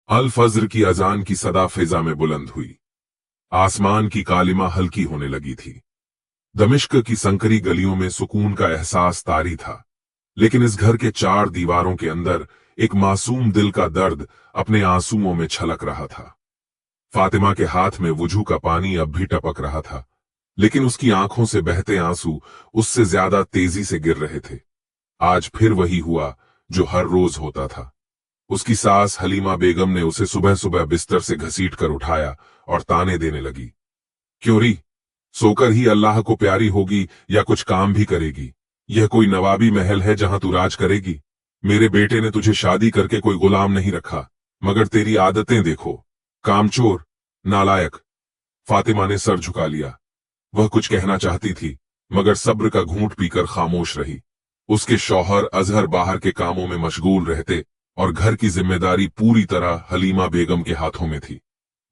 अल फज्र की अजान की सदा फिजा में बुलंद हुई। आसमान की कालिमा हल्की होने लगी थी। दमिश्क की संकरी गलियों में सुकून का एहसास तारी था, लेकिन इस घर के चार दीवारों के अंदर एक मासूम दिल का दर्द अपने आंसुओं में छलक रहा था। फातिमा के हाथ में वुजू का पानी अब भी टपक रहा था, लेकिन उसकी आंखों से बहते आंसू उससे ज्यादा तेजी से गिर रहे थे। आज फिर वही हुआ जो हर रोज होता था। उसकी सास हलीमा बेगम ने उसे सुबह सुबह बिस्तर से घसीट कर उठाया और ताने देने लगी। क्यों री, सोकर ही अल्लाह को प्यारी होगी या कुछ काम भी करेगी? यह कोई नवाबी महल है जहां तू राज करेगी? मेरे बेटे ने तुझे शादी करके कोई गुलाम नहीं रखा, मगर तेरी आदतें देखो, कामचोर, नालायक। फातिमा ने सर झुका लिया। वह कुछ कहना चाहती थी, मगर सब्र का घूंट पीकर खामोश रही। उसके शौहर अजहर बाहर के कामों में मशगूल रहते और घर की जिम्मेदारी पूरी तरह हलीमा बेगम के हाथों में थी।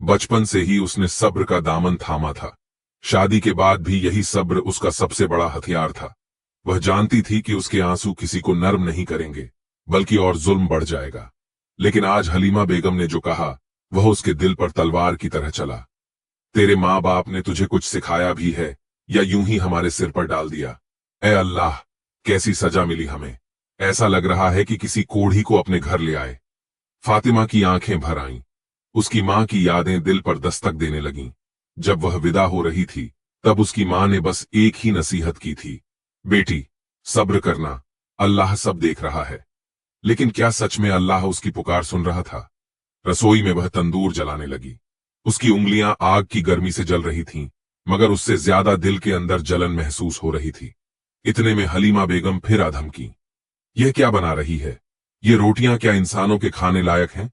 बचपन से ही उसने सब्र का दामन थामा था। शादी के बाद भी यही सब्र उसका सबसे बड़ा हथियार था। वह जानती थी कि उसके आंसू किसी को नर्म नहीं करेंगे, बल्कि और जुल्म बढ़ जाएगा। लेकिन आज हलीमा बेगम ने जो कहा, वह उसके दिल पर तलवार की तरह चला। तेरे माँ बाप ने तुझे कुछ सिखाया भी है या यूं ही हमारे सिर पर डाल दिया? ए अल्लाह, कैसी सजा मिली हमें! ऐसा लग रहा है कि किसी कोढ़ी को अपने घर ले आए। फातिमा की आंखें भर आईं। उसकी मां की यादें दिल पर दस्तक देने लगीं। जब वह विदा हो रही थी, तब उसकी मां ने बस एक ही नसीहत की थी, बेटी, सब्र करना, अल्लाह सब देख रहा है। लेकिन क्या सच में अल्लाह उसकी पुकार सुन रहा था? रसोई में वह तंदूर जलाने लगी। उसकी उंगलियां आग की गर्मी से जल रही थीं, मगर उससे ज्यादा दिल के अंदर जलन महसूस हो रही थी। इतने में हलीमा बेगम फिर अधमकी। यह क्या बना रही है? ये रोटियां क्या इंसानों के खाने लायक हैं?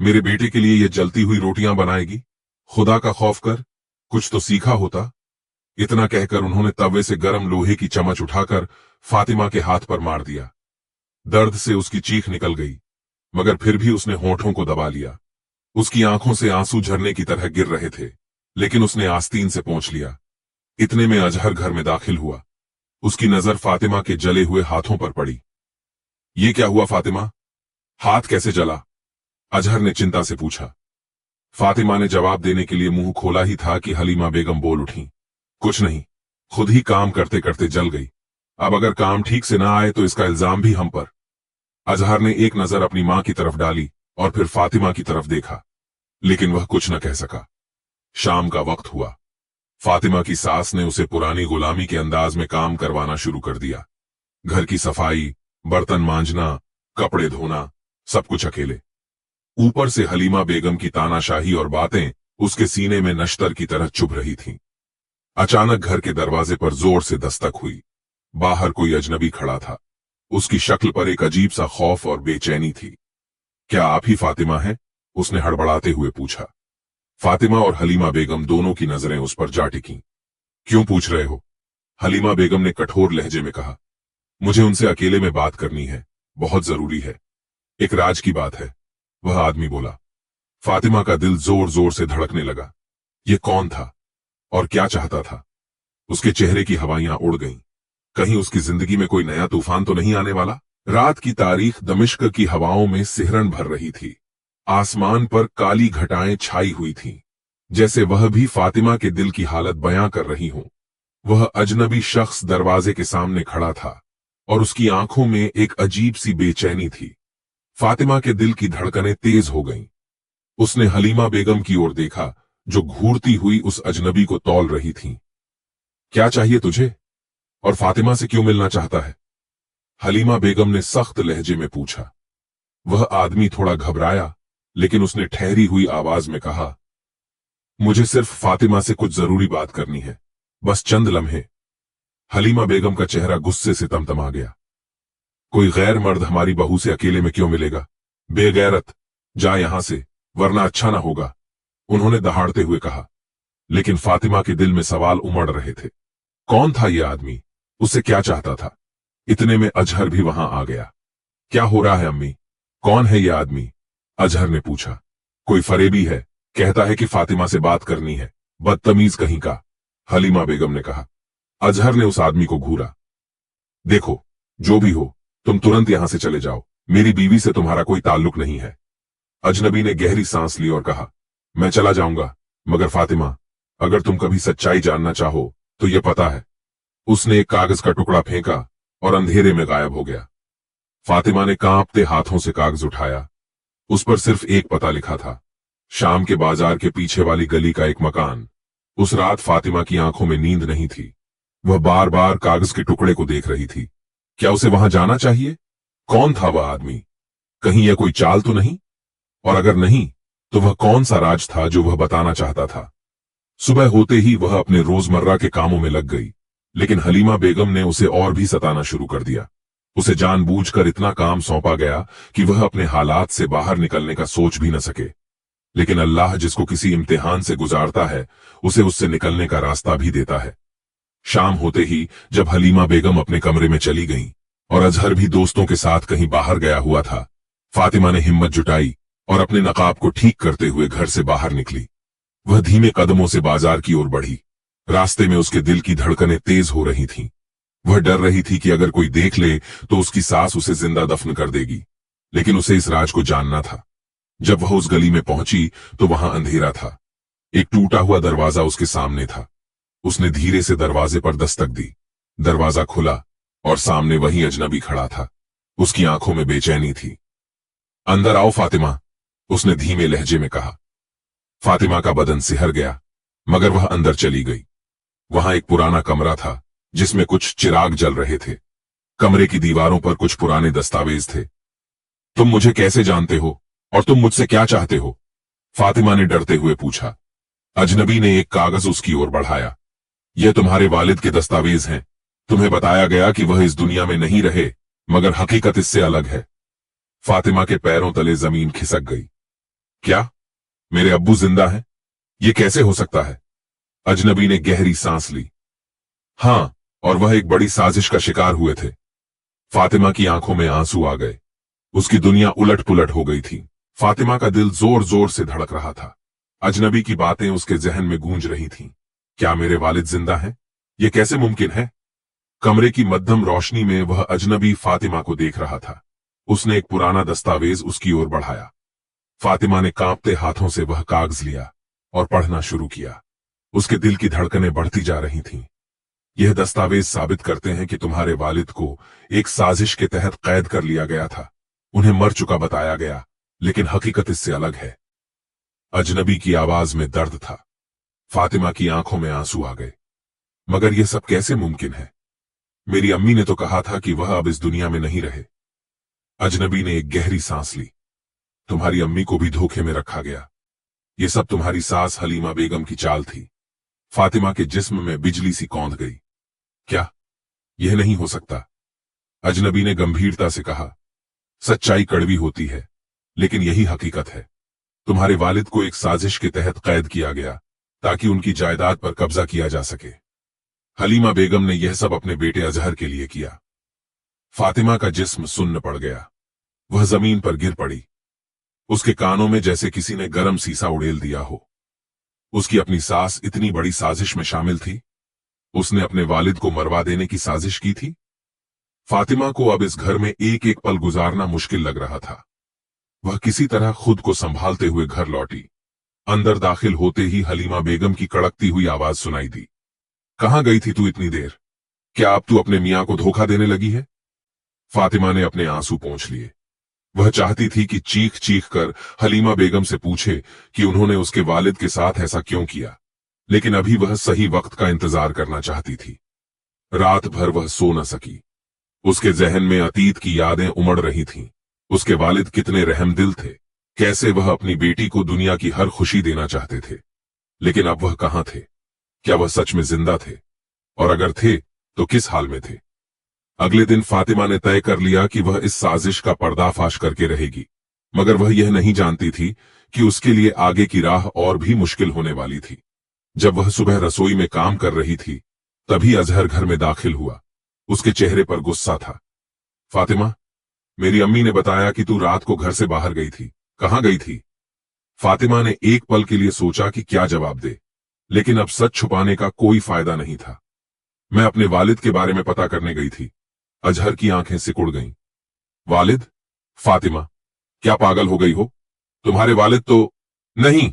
मेरे बेटे के लिए ये जलती हुई रोटियां बनाएगी? खुदा का खौफ कर, कुछ तो सीखा होता। इतना कहकर उन्होंने तवे से गर्म लोहे की चम्मच उठाकर फातिमा के हाथ पर मार दिया। दर्द से उसकी चीख निकल गई, मगर फिर भी उसने होठों को दबा लिया। उसकी आंखों से आंसू झरने की तरह गिर रहे थे, लेकिन उसने आस्तीन से पोंछ लिया। इतने में अजहर घर में दाखिल हुआ। उसकी नजर फातिमा के जले हुए हाथों पर पड़ी। ये क्या हुआ फातिमा? हाथ कैसे जला? अजहर ने चिंता से पूछा। फातिमा ने जवाब देने के लिए मुंह खोला ही था कि हलीमा बेगम बोल उठी, कुछ नहीं, खुद ही काम करते करते जल गई। अब अगर काम ठीक से ना आए तो इसका इल्जाम भी हम पर। अजहर ने एक नजर अपनी मां की तरफ डाली और फिर फातिमा की तरफ देखा, लेकिन वह कुछ न कह सका। शाम का वक्त हुआ। फातिमा की सास ने उसे पुरानी गुलामी के अंदाज में काम करवाना शुरू कर दिया। घर की सफाई, बर्तन मांजना, कपड़े धोना, सब कुछ अकेले। ऊपर से हलीमा बेगम की तानाशाही और बातें उसके सीने में नश्तर की तरह चुभ रही थीं। अचानक घर के दरवाजे पर जोर से दस्तक हुई। बाहर कोई अजनबी खड़ा था। उसकी शक्ल पर एक अजीब सा खौफ और बेचैनी थी। क्या आप ही फातिमा हैं? उसने हड़बड़ाते हुए पूछा। फातिमा और हलीमा बेगम दोनों की नजरें उस पर जा टिकीं। क्यों पूछ रहे हो? हलीमा बेगम ने कठोर लहजे में कहा। मुझे उनसे अकेले में बात करनी है, बहुत जरूरी है। एक राज की बात है, वह आदमी बोला। फातिमा का दिल जोर जोर से धड़कने लगा। यह कौन था और क्या चाहता था? उसके चेहरे की हवाइयां उड़ गईं। कहीं उसकी जिंदगी में कोई नया तूफान तो नहीं आने वाला? रात की तारीख दमिश्क की हवाओं में सिहरन भर रही थी। आसमान पर काली घटाएं छाई हुई थीं, जैसे वह भी फातिमा के दिल की हालत बयां कर रही हो। वह अजनबी शख्स दरवाजे के सामने खड़ा था और उसकी आंखों में एक अजीब सी बेचैनी थी। फातिमा के दिल की धड़कनें तेज हो गईं। उसने हलीमा बेगम की ओर देखा, जो घूरती हुई उस अजनबी को तौल रही थीं। क्या चाहिए तुझे? और फातिमा से क्यों मिलना चाहता है? हलीमा बेगम ने सख्त लहजे में पूछा। वह आदमी थोड़ा घबराया, लेकिन उसने ठहरी हुई आवाज में कहा, मुझे सिर्फ फातिमा से कुछ जरूरी बात करनी है, बस चंद लम्हे। हलीमा बेगम का चेहरा गुस्से से तमतमा गया। कोई गैर मर्द हमारी बहू से अकेले में क्यों मिलेगा? बेगैरत, जा यहां से, वरना अच्छा ना होगा, उन्होंने दहाड़ते हुए कहा। लेकिन फातिमा के दिल में सवाल उमड़ रहे थे। कौन था यह आदमी? उससे क्या चाहता था? इतने में अजहर भी वहां आ गया। क्या हो रहा है अम्मी? कौन है यह आदमी? अजहर ने पूछा। कोई फरेबी है, कहता है कि फातिमा से बात करनी है, बदतमीज कहीं का, हलीमा बेगम ने कहा। अजहर ने उस आदमी को घूरा। देखो, जो भी हो, तुम तुरंत यहां से चले जाओ, मेरी बीवी से तुम्हारा कोई ताल्लुक नहीं है। अजनबी ने गहरी सांस ली और कहा, मैं चला जाऊंगा, मगर फातिमा, अगर तुम कभी सच्चाई जानना चाहो तो यह पता है। उसने एक कागज का टुकड़ा फेंका और अंधेरे में गायब हो गया। फातिमा ने कांपते हाथों से कागज उठाया। उस पर सिर्फ एक पता लिखा था, शाम के बाजार के पीछे वाली गली का एक मकान। उस रात फातिमा की आंखों में नींद नहीं थी। वह बार बार कागज के टुकड़े को देख रही थी। क्या उसे वहां जाना चाहिए? कौन था वह आदमी? कहीं यह कोई चाल तो नहीं? और अगर नहीं, तो वह कौन सा राज था जो वह बताना चाहता था? सुबह होते ही वह अपने रोजमर्रा के कामों में लग गई, लेकिन हलीमा बेगम ने उसे और भी सताना शुरू कर दिया। उसे जानबूझकर इतना काम सौंपा गया कि वह अपने हालात से बाहर निकलने का सोच भी न सके। लेकिन अल्लाह जिसको किसी इम्तिहान से गुजारता है, उसे उससे निकलने का रास्ता भी देता है। शाम होते ही जब हलीमा बेगम अपने कमरे में चली गईं और अजहर भी दोस्तों के साथ कहीं बाहर गया हुआ था, फातिमा ने हिम्मत जुटाई और अपने नकाब को ठीक करते हुए घर से बाहर निकली। वह धीमे कदमों से बाजार की ओर बढ़ी। रास्ते में उसके दिल की धड़कनें तेज हो रही थीं। वह डर रही थी कि अगर कोई देख ले तो उसकी सास उसे जिंदा दफन कर देगी, लेकिन उसे इस राज को जानना था। जब वह उस गली में पहुंची तो वहां अंधेरा था। एक टूटा हुआ दरवाजा उसके सामने था। उसने धीरे से दरवाजे पर दस्तक दी। दरवाजा खुला और सामने वही अजनबी खड़ा था। उसकी आंखों में बेचैनी थी। अंदर आओ फातिमा, उसने धीमे लहजे में कहा। फातिमा का बदन सिहर गया, मगर वह अंदर चली गई। वहां एक पुराना कमरा था जिसमें कुछ चिराग जल रहे थे। कमरे की दीवारों पर कुछ पुराने दस्तावेज थे। तुम मुझे कैसे जानते हो और तुम मुझसे क्या चाहते हो? फातिमा ने डरते हुए पूछा। अजनबी ने एक कागज उसकी ओर बढ़ाया। यह तुम्हारे वालिद के दस्तावेज हैं। तुम्हें बताया गया कि वह इस दुनिया में नहीं रहे, मगर हकीकत इससे अलग है। फातिमा के पैरों तले जमीन खिसक गई। क्या? मेरे अब्बू जिंदा हैं? यह कैसे हो सकता है? अजनबी ने गहरी सांस ली। हां, और वह एक बड़ी साजिश का शिकार हुए थे। फातिमा की आंखों में आंसू आ गए। उसकी दुनिया उलट पुलट हो गई थी। फातिमा का दिल जोर जोर से धड़क रहा था। अजनबी की बातें उसके जहन में गूंज रही थीं। क्या मेरे वालिद जिंदा हैं? यह कैसे मुमकिन है? कमरे की मध्यम रोशनी में वह अजनबी फातिमा को देख रहा था। उसने एक पुराना दस्तावेज उसकी ओर बढ़ाया। फातिमा ने कांपते हाथों से वह कागज लिया और पढ़ना शुरू किया। उसके दिल की धड़कनें बढ़ती जा रही थीं। यह दस्तावेज साबित करते हैं कि तुम्हारे वालिद को एक साजिश के तहत कैद कर लिया गया था। उन्हें मर चुका बताया गया, लेकिन हकीकत इससे अलग है। अजनबी की आवाज में दर्द था। फातिमा की आंखों में आंसू आ गए। मगर यह सब कैसे मुमकिन है? मेरी अम्मी ने तो कहा था कि वह अब इस दुनिया में नहीं रहे। अजनबी ने एक गहरी सांस ली। तुम्हारी अम्मी को भी धोखे में रखा गया। यह सब तुम्हारी सास हलीमा बेगम की चाल थी। फातिमा के जिस्म में बिजली सी कौंध गई। क्या? यह नहीं हो सकता, अजनबी ने गंभीरता से कहा। सच्चाई कड़वी होती है, लेकिन यही हकीकत है। तुम्हारे वालिद को एक साजिश के तहत कैद किया गया ताकि उनकी जायदाद पर कब्जा किया जा सके। हलीमा बेगम ने यह सब अपने बेटे अजहर के लिए किया। फातिमा का जिस्म सुन्न पड़ गया। वह जमीन पर गिर पड़ी। उसके कानों में जैसे किसी ने गरम सीसा उड़ेल दिया हो। उसकी अपनी सास इतनी बड़ी साजिश में शामिल थी? उसने अपने वालिद को मरवा देने की साजिश की थी? फातिमा को अब इस घर में एक एक पल गुजारना मुश्किल लग रहा था। वह किसी तरह खुद को संभालते हुए घर लौटी। अंदर दाखिल होते ही हलीमा बेगम की कड़कती हुई आवाज सुनाई दी। कहां गई थी तू इतनी देर? क्या अब तू अपने मियां को धोखा देने लगी है? फातिमा ने अपने आंसू पोंछ लिए। वह चाहती थी कि चीख चीख कर हलीमा बेगम से पूछे कि उन्होंने उसके वालिद के साथ ऐसा क्यों किया, लेकिन अभी वह सही वक्त का इंतजार करना चाहती थी। रात भर वह सो न सकी। उसके जहन में अतीत की यादें उमड़ रही थीं। उसके वालिद कितने रहमदिल थे। कैसे वह अपनी बेटी को दुनिया की हर खुशी देना चाहते थे। लेकिन अब वह कहां थे? क्या वह सच में जिंदा थे? और अगर थे तो किस हाल में थे? अगले दिन फातिमा ने तय कर लिया कि वह इस साजिश का पर्दाफाश करके रहेगी, मगर वह यह नहीं जानती थी कि उसके लिए आगे की राह और भी मुश्किल होने वाली थी। जब वह सुबह रसोई में काम कर रही थी, तभी अजहर घर में दाखिल हुआ। उसके चेहरे पर गुस्सा था। फातिमा, मेरी अम्मी ने बताया कि तू रात को घर से बाहर गई थी। कहां गई थी? फातिमा ने एक पल के लिए सोचा कि क्या जवाब दे, लेकिन अब सच छुपाने का कोई फायदा नहीं था। मैं अपने वालिद के बारे में पता करने गई थी। अजहर की आंखें सिकुड़ गईं। वालिद? फातिमा, क्या पागल हो गई हो? तुम्हारे वालिद तो नहीं।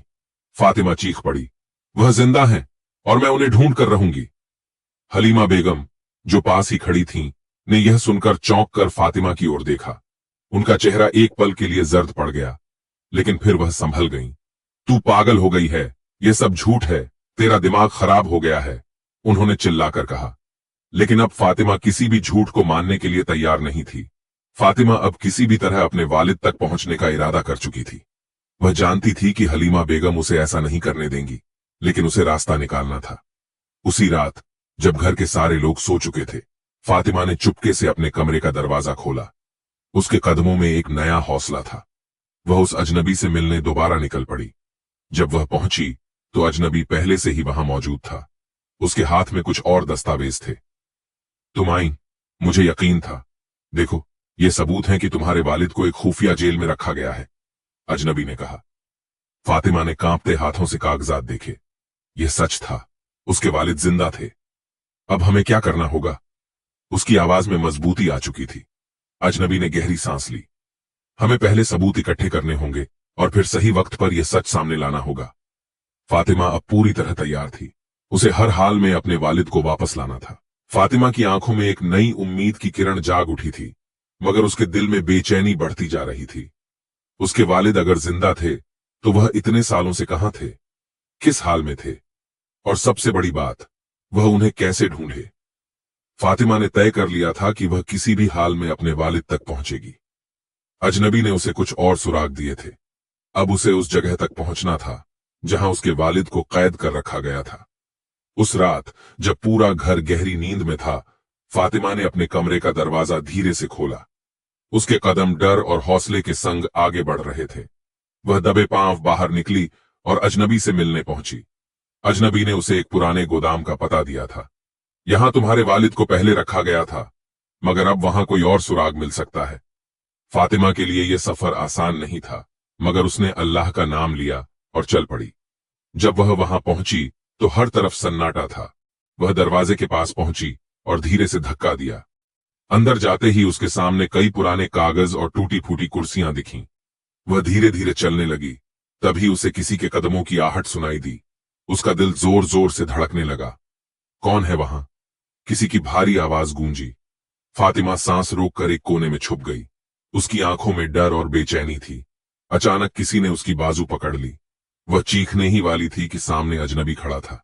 फातिमा चीख पड़ी, वह जिंदा हैं और मैं उन्हें ढूंढ कर रहूंगी। हलीमा बेगम, जो पास ही खड़ी थीं, ने यह सुनकर चौंक कर फातिमा की ओर देखा। उनका चेहरा एक पल के लिए जर्द पड़ गया, लेकिन फिर वह संभल गईं। तू पागल हो गई है, यह सब झूठ है, तेरा दिमाग खराब हो गया है, उन्होंने चिल्लाकर कहा। लेकिन अब फातिमा किसी भी झूठ को मानने के लिए तैयार नहीं थी। फातिमा अब किसी भी तरह अपने वालिद तक पहुंचने का इरादा कर चुकी थी। वह जानती थी कि हलीमा बेगम उसे ऐसा नहीं करने देंगी, लेकिन उसे रास्ता निकालना था। उसी रात जब घर के सारे लोग सो चुके थे, फातिमा ने चुपके से अपने कमरे का दरवाजा खोला। उसके कदमों में एक नया हौसला था। वह उस अजनबी से मिलने दोबारा निकल पड़ी। जब वह पहुंची तो अजनबी पहले से ही वहां मौजूद था। उसके हाथ में कुछ और दस्तावेज थे। तुम आई, मुझे यकीन था। देखो, ये सबूत हैं कि तुम्हारे वालिद को एक खुफिया जेल में रखा गया है, अजनबी ने कहा। फातिमा ने कांपते हाथों से कागजात देखे। यह सच था, उसके वालिद जिंदा थे। अब हमें क्या करना होगा? उसकी आवाज में मजबूती आ चुकी थी। अजनबी ने गहरी सांस ली। हमें पहले सबूत इकट्ठे करने होंगे और फिर सही वक्त पर यह सच सामने लाना होगा। फातिमा अब पूरी तरह तैयार थी। उसे हर हाल में अपने वालिद को वापस लाना था। फातिमा की आंखों में एक नई उम्मीद की किरण जाग उठी थी, मगर उसके दिल में बेचैनी बढ़ती जा रही थी। उसके वालिद अगर जिंदा थे तो वह इतने सालों से कहां थे, किस हाल में थे, और सबसे बड़ी बात, वह उन्हें कैसे ढूंढे? फातिमा ने तय कर लिया था कि वह किसी भी हाल में अपने वालिद तक पहुंचेगी। अजनबी ने उसे कुछ और सुराग दिए थे। अब उसे उस जगह तक पहुंचना था जहां उसके वालिद को कैद कर रखा गया था। उस रात जब पूरा घर गहरी नींद में था, फातिमा ने अपने कमरे का दरवाजा धीरे से खोला। उसके कदम डर और हौसले के संग आगे बढ़ रहे थे। वह दबे पांव बाहर निकली और अजनबी से मिलने पहुंची। अजनबी ने उसे एक पुराने गोदाम का पता दिया था। यहां तुम्हारे वालिद को पहले रखा गया था, मगर अब वहां कोई और सुराग मिल सकता है। फातिमा के लिए यह सफर आसान नहीं था, मगर उसने अल्लाह का नाम लिया और चल पड़ी। जब वह वहां पहुंची तो हर तरफ सन्नाटा था। वह दरवाजे के पास पहुंची और धीरे से धक्का दिया। अंदर जाते ही उसके सामने कई पुराने कागज और टूटी फूटी कुर्सियां दिखीं। वह धीरे धीरे चलने लगी। तभी उसे किसी के कदमों की आहट सुनाई दी। उसका दिल जोर जोर से धड़कने लगा। कौन है वहां? किसी की भारी आवाज गूंजी। फातिमा सांस रोककर एक कोने में छुप गई। उसकी आंखों में डर और बेचैनी थी। अचानक किसी ने उसकी बाजू पकड़ ली। वह चीखने ही वाली थी कि सामने अजनबी खड़ा था।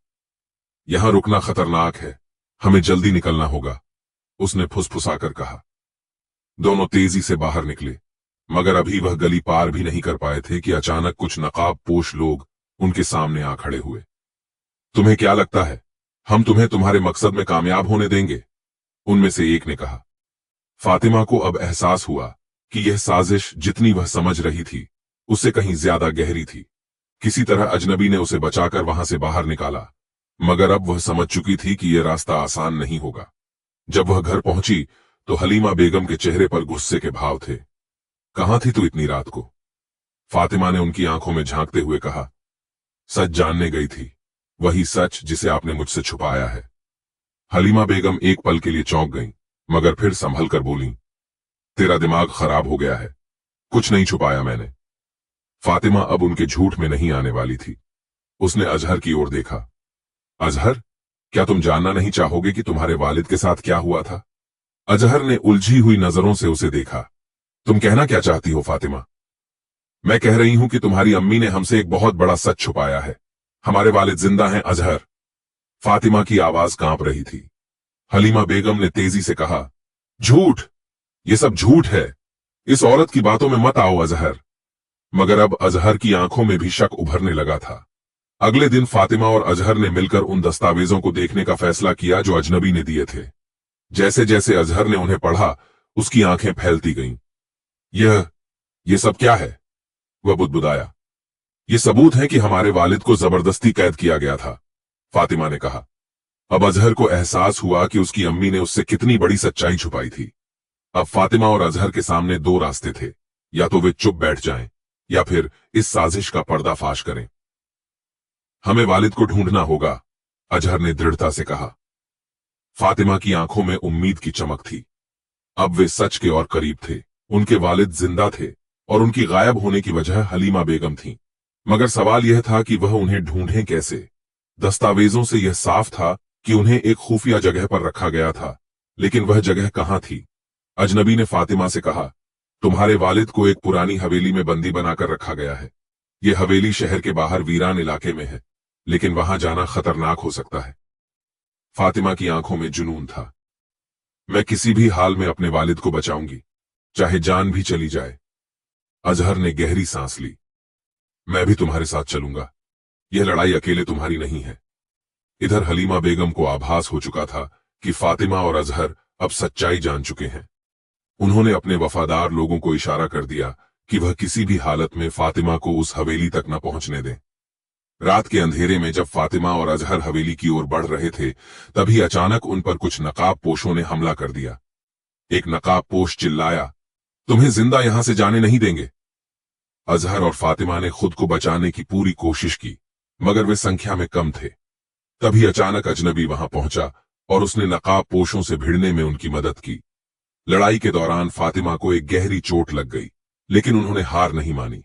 यहां रुकना खतरनाक है, हमें जल्दी निकलना होगा, उसने फुसफुसाकर कहा। दोनों तेजी से बाहर निकले, मगर अभी वह गली पार भी नहीं कर पाए थे कि अचानक कुछ नकाब पोश लोग उनके सामने आ खड़े हुए। तुम्हें क्या लगता है हम तुम्हें तुम्हारे मकसद में कामयाब होने देंगे? उनमें से एक ने कहा। फातिमा को अब एहसास हुआ कि यह साजिश जितनी वह समझ रही थी उससे कहीं ज्यादा गहरी थी। किसी तरह अजनबी ने उसे बचाकर वहां से बाहर निकाला, मगर अब वह समझ चुकी थी कि यह रास्ता आसान नहीं होगा। जब वह घर पहुंची तो हलीमा बेगम के चेहरे पर गुस्से के भाव थे। कहां थी तू इतनी रात को? फातिमा ने उनकी आंखों में झांकते हुए कहा। सच जानने गई थी, वही सच जिसे आपने मुझसे छुपाया है। हलीमा बेगम एक पल के लिए चौंक गईं, मगर फिर संभल कर बोलीं, तेरा दिमाग खराब हो गया है, कुछ नहीं छुपाया मैंने। फातिमा अब उनके झूठ में नहीं आने वाली थी। उसने अजहर की ओर देखा। अजहर, क्या तुम जानना नहीं चाहोगे कि तुम्हारे वालिद के साथ क्या हुआ था? अजहर ने उलझी हुई नजरों से उसे देखा। तुम कहना क्या चाहती हो फातिमा? मैं कह रही हूं कि तुम्हारी अम्मी ने हमसे एक बहुत बड़ा सच छुपाया है। हमारे वालिद जिंदा हैं अजहर। फातिमा की आवाज कांप रही थी। हलीमा बेगम ने तेजी से कहा, झूठ, ये सब झूठ है। इस औरत की बातों में मत आओ अजहर। मगर अब अजहर की आंखों में भी शक उभरने लगा था। अगले दिन फातिमा और अजहर ने मिलकर उन दस्तावेजों को देखने का फैसला किया जो अजनबी ने दिए थे। जैसे जैसे अजहर ने उन्हें पढ़ा, उसकी आंखें फैलती गईं। यह सब क्या है? वह बुदबुदाया। ये सबूत है कि हमारे वालिद को जबरदस्ती कैद किया गया था, फातिमा ने कहा। अब अजहर को एहसास हुआ कि उसकी अम्मी ने उससे कितनी बड़ी सच्चाई छुपाई थी। अब फातिमा और अजहर के सामने दो रास्ते थे, या तो वे चुप बैठ जाएं या फिर इस साजिश का पर्दाफाश करें। हमें वालिद को ढूंढना होगा, अजहर ने दृढ़ता से कहा। फातिमा की आंखों में उम्मीद की चमक थी। अब वे सच के और करीब थे। उनके वालिद जिंदा थे और उनकी गायब होने की वजह हलीमा बेगम थी। मगर सवाल यह था कि वह उन्हें ढूंढें कैसे। दस्तावेजों से यह साफ था कि उन्हें एक खुफिया जगह पर रखा गया था, लेकिन वह जगह कहां थी? अजनबी ने फातिमा से कहा, तुम्हारे वालिद को एक पुरानी हवेली में बंदी बनाकर रखा गया है। यह हवेली शहर के बाहर वीरान इलाके में है, लेकिन वहां जाना खतरनाक हो सकता है। फातिमा की आंखों में जुनून था। मैं किसी भी हाल में अपने वालिद को बचाऊंगी, चाहे जान भी चली जाए। अजहर ने गहरी सांस ली। मैं भी तुम्हारे साथ चलूंगा। यह लड़ाई अकेले तुम्हारी नहीं है। इधर हलीमा बेगम को आभास हो चुका था कि फातिमा और अजहर अब सच्चाई जान चुके हैं। उन्होंने अपने वफादार लोगों को इशारा कर दिया कि वह किसी भी हालत में फातिमा को उस हवेली तक न पहुंचने दें। रात के अंधेरे में जब फातिमा और अजहर हवेली की ओर बढ़ रहे थे, तभी अचानक उन पर कुछ नकाब पोशों ने हमला कर दिया। एक नकाब पोश चिल्लाया, तुम्हें जिंदा यहां से जाने नहीं देंगे। अजहर और फातिमा ने खुद को बचाने की पूरी कोशिश की, मगर वे संख्या में कम थे। तभी अचानक अजनबी वहां पहुंचा और उसने नकाब पोशों से भिड़ने में उनकी मदद की। लड़ाई के दौरान फातिमा को एक गहरी चोट लग गई, लेकिन उन्होंने हार नहीं मानी।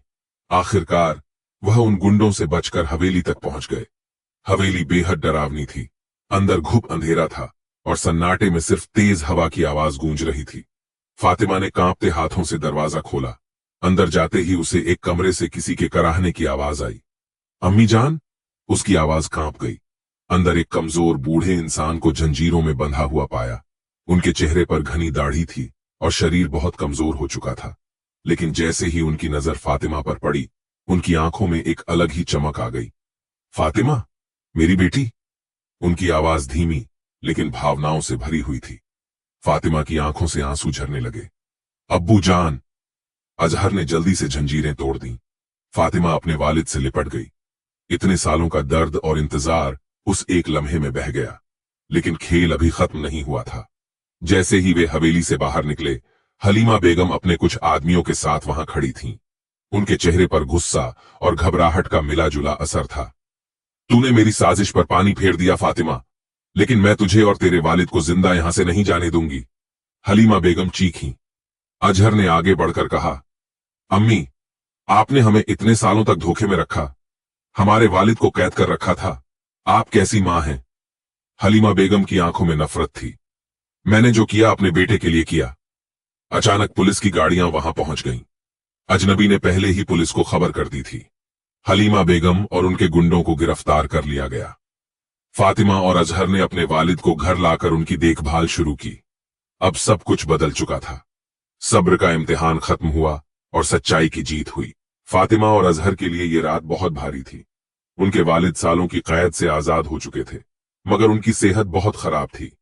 आखिरकार वह उन गुंडों से बचकर हवेली तक पहुंच गए। हवेली बेहद डरावनी थी। अंदर घुप अंधेरा था और सन्नाटे में सिर्फ तेज हवा की आवाज गूंज रही थी। फातिमा ने कांपते हाथों से दरवाजा खोला। अंदर जाते ही उसे एक कमरे से किसी के कराहने की आवाज आई। अम्मी जान! उसकी आवाज कांप गई। अंदर एक कमजोर बूढ़े इंसान को जंजीरों में बंधा हुआ पाया। उनके चेहरे पर घनी दाढ़ी थी और शरीर बहुत कमजोर हो चुका था, लेकिन जैसे ही उनकी नजर फातिमा पर पड़ी, उनकी आंखों में एक अलग ही चमक आ गई। फातिमा, मेरी बेटी! उनकी आवाज धीमी लेकिन भावनाओं से भरी हुई थी। फातिमा की आंखों से आंसू झरने लगे। अब्बू जान! अजहर ने जल्दी से जंजीरें तोड़ दी। फातिमा अपने वालिद से लिपट गई। इतने सालों का दर्द और इंतजार उस एक लम्हे में बह गया, लेकिन खेल अभी खत्म नहीं हुआ था। जैसे ही वे हवेली से बाहर निकले, हलीमा बेगम अपने कुछ आदमियों के साथ वहां खड़ी थीं। उनके चेहरे पर गुस्सा और घबराहट का मिला जुला असर था। तूने मेरी साजिश पर पानी फेर दिया फातिमा, लेकिन मैं तुझे और तेरे वालिद को जिंदा यहां से नहीं जाने दूंगी। हलीमा बेगम चीखीं। अजहर ने आगे बढ़कर कहा, अम्मी, आपने हमें इतने सालों तक धोखे में रखा, हमारे वालिद को कैद कर रखा था। आप कैसी मां हैं? हलीमा बेगम की आंखों में नफरत थी। मैंने जो किया अपने बेटे के लिए किया। अचानक पुलिस की गाड़ियां वहां पहुंच गईं। अजनबी ने पहले ही पुलिस को खबर कर दी थी। हलीमा बेगम और उनके गुंडों को गिरफ्तार कर लिया गया। फातिमा और अजहर ने अपने वालिद को घर लाकर उनकी देखभाल शुरू की। अब सब कुछ बदल चुका था। सब्र का इम्तिहान खत्म हुआ और सच्चाई की जीत हुई। फातिमा और अजहर के लिए ये रात बहुत भारी थी। उनके वालिद सालों की कैद से आजाद हो चुके थे, मगर उनकी सेहत बहुत खराब थी।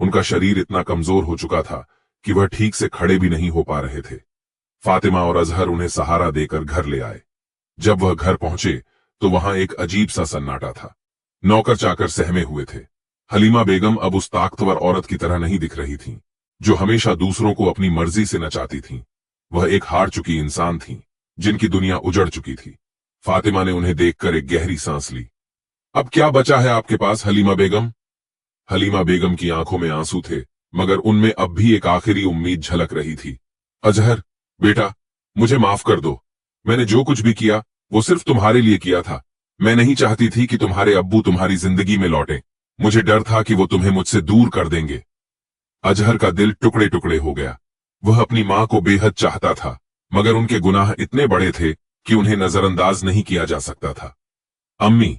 उनका शरीर इतना कमजोर हो चुका था कि वह ठीक से खड़े भी नहीं हो पा रहे थे। फातिमा और अजहर उन्हें सहारा देकर घर ले आए। जब वह घर पहुंचे तो वहां एक अजीब सा सन्नाटा था। नौकर चाकर सहमे हुए थे। हलीमा बेगम अब उस ताकतवर औरत की तरह नहीं दिख रही थीं, जो हमेशा दूसरों को अपनी मर्जी से नचाती थीं। वह एक हार चुकी इंसान थीं, जिनकी दुनिया उजड़ चुकी थी। फातिमा ने उन्हें देखकर एक गहरी सांस ली। अब क्या बचा है आपके पास हलीमा बेगम? हलीमा बेगम की आंखों में आंसू थे, मगर उनमें अब भी एक आखिरी उम्मीद झलक रही थी। अजहर, बेटा, मुझे माफ कर दो। मैंने जो कुछ भी किया वो सिर्फ तुम्हारे लिए किया था। मैं नहीं चाहती थी कि तुम्हारे अब्बू तुम्हारी जिंदगी में लौटें। मुझे डर था कि वो तुम्हें मुझसे दूर कर देंगे। अजहर का दिल टुकड़े टुकड़े हो गया। वह अपनी मां को बेहद चाहता था, मगर उनके गुनाह इतने बड़े थे कि उन्हें नजरअंदाज नहीं किया जा सकता था। अम्मी,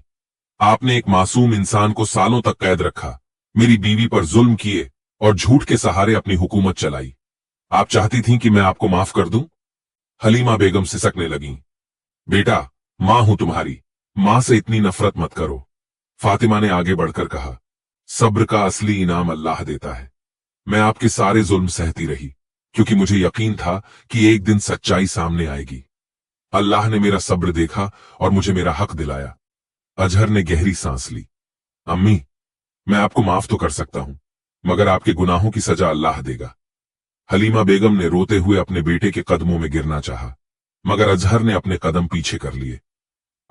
आपने एक मासूम इंसान को सालों तक कैद रखा, मेरी बीवी पर जुल्म किए और झूठ के सहारे अपनी हुकूमत चलाई। आप चाहती थीं कि मैं आपको माफ कर दूं? हलीमा बेगम सिसकने लगीं। बेटा, मां हूं तुम्हारी, मां से इतनी नफरत मत करो। फातिमा ने आगे बढ़कर कहा, सब्र का असली इनाम अल्लाह देता है। मैं आपके सारे जुल्म सहती रही, क्योंकि मुझे यकीन था कि एक दिन सच्चाई सामने आएगी। अल्लाह ने मेरा सब्र देखा और मुझे मेरा हक दिलाया। अजहर ने गहरी सांस ली। अम्मी, मैं आपको माफ तो कर सकता हूं, मगर आपके गुनाहों की सजा अल्लाह देगा। हलीमा बेगम ने रोते हुए अपने बेटे के कदमों में गिरना चाहा, मगर अजहर ने अपने कदम पीछे कर लिए।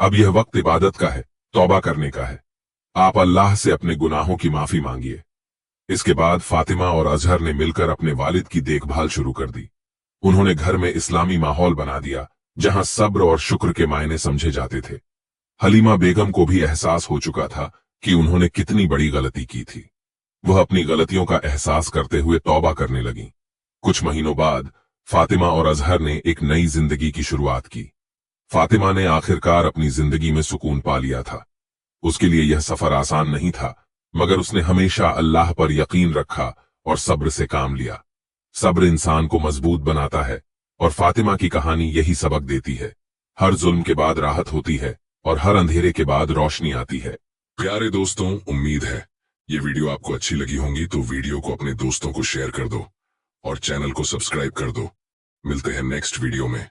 अब यह वक्त इबादत का है, तौबा करने का है। आप अल्लाह से अपने गुनाहों की माफी मांगिए। इसके बाद फातिमा और अजहर ने मिलकर अपने वालिद की देखभाल शुरू कर दी। उन्होंने घर में इस्लामी माहौल बना दिया, जहां सब्र और शुक्र के मायने समझे जाते थे। हलीमा बेगम को भी एहसास हो चुका था कि उन्होंने कितनी बड़ी गलती की थी। वह अपनी गलतियों का एहसास करते हुए तौबा करने लगी। कुछ महीनों बाद फातिमा और अजहर ने एक नई जिंदगी की शुरुआत की। फातिमा ने आखिरकार अपनी जिंदगी में सुकून पा लिया था। उसके लिए यह सफर आसान नहीं था, मगर उसने हमेशा अल्लाह पर यकीन रखा और सब्र से काम लिया। सब्र इंसान को मजबूत बनाता है और फातिमा की कहानी यही सबक देती है। हर जुल्म के बाद राहत होती है और हर अंधेरे के बाद रोशनी आती है। प्यारे दोस्तों, उम्मीद है ये वीडियो आपको अच्छी लगी होंगी, तो वीडियो को अपने दोस्तों को शेयर कर दो और चैनल को सब्सक्राइब कर दो। मिलते हैं नेक्स्ट वीडियो में।